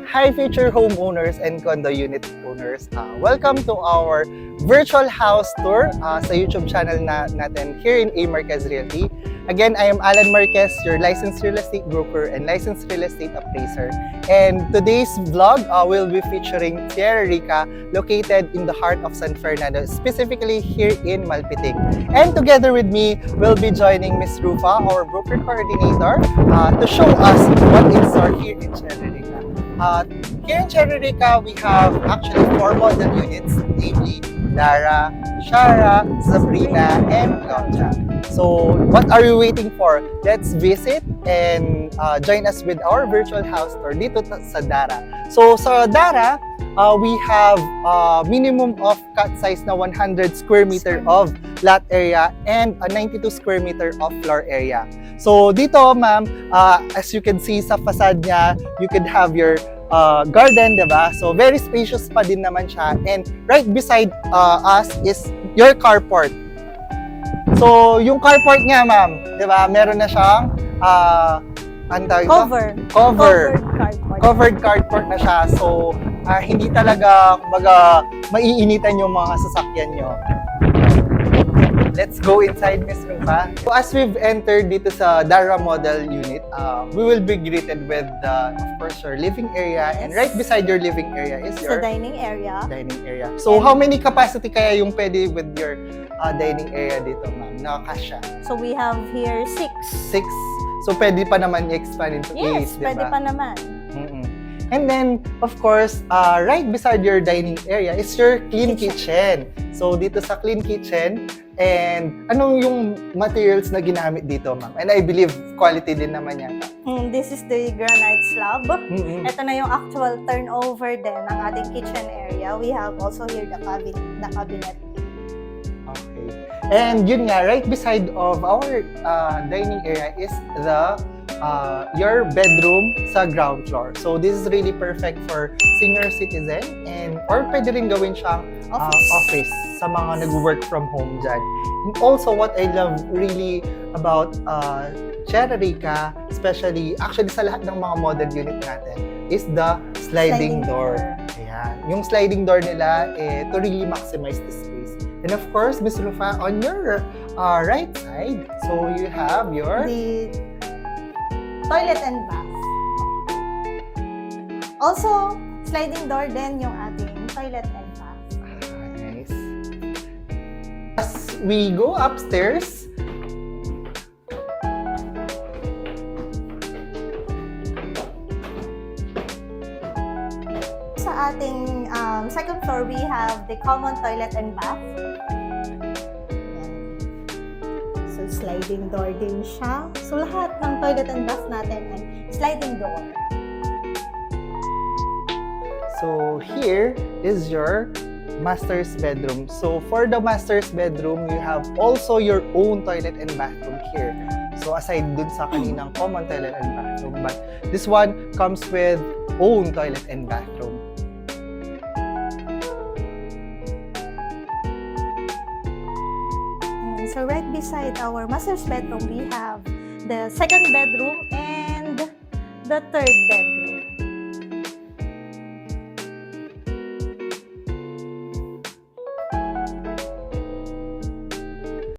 Hi future homeowners and condo unit owners. Welcome to our virtual house tour sa YouTube channel natin here in A. Marquez Realty. Again, I am Alan Marquez, your licensed real estate broker and licensed real estate appraiser. And today's vlog will be featuring Tiera Rica, located in the heart of San Fernando, specifically here in Malpitic. And together with me will be joining Miss Rufa, our broker coordinator, to show us what in store here in Tiera Rica. Here in Tiera Rica, we have actually 4 model units, namely Darra, Shara, Sabrina, and Gaucha. So, what are you waiting for? Let's visit and join us with our virtual house tour dito sa Darra. So, sa Darra, we have minimum of cut size na 100 square meter of lot area and a 92 square meter of floor area. So, dito, ma'am, as you can see sa facade niya, you could have your garden, diba? So, very spacious pa din naman siya. And right beside us is your carport. So, yung carport niya, ma'am, diba? Meron na siyang covered carport na siya. So, hindi talaga maiinitan yung mga sasakyan nyo. Let's go inside, Miss Rufa. So, as we've entered dito sa Darra Model unit, we will be greeted with, of course, your living area. Yes. And right beside your living area is your dining area. So, how many capacity kaya yung pwede with your dining area dito, ma'am? Nakakasya. So, we have here 6. 6. So, pwede pa naman i-expand into 8, yes, diba? Pwede pa naman. And then, of course, right beside your dining area is your clean kitchen. So, dito sa clean kitchen, and anong yung materials na ginamit dito, ma'am? And I believe quality din naman yan. This is the granite slab. Ito na yung actual turnover din ng ating kitchen area. We have also here the cabinet. Okay. And yun nga, right beside of our dining area is the your bedroom sa ground floor. So this is really perfect for senior citizen and or pwede rin gawin siyang office sa mga nag-work from home dyan. And also what I love really about Tiera Rica, especially actually sa lahat ng mga model unit natin, is the sliding door. Ayan. Yung sliding door nila to really maximize the space. And of course, Ms. Rufa, on your right side, so you have the toilet and bath. Also, sliding door din yung ating toilet and bath. Nice. As we go upstairs, sa ating second floor, we have the common toilet and bath. So, sliding door din siya. So, lahat ng toilet and bath natin ay sliding door. So, here is your master's bedroom. So, for the master's bedroom, you have also your own toilet and bathroom here. So, aside dun sa kaninang common toilet and bathroom, but this one comes with own toilet and bathroom. So right beside our master's bedroom, we have the second bedroom and the third bedroom.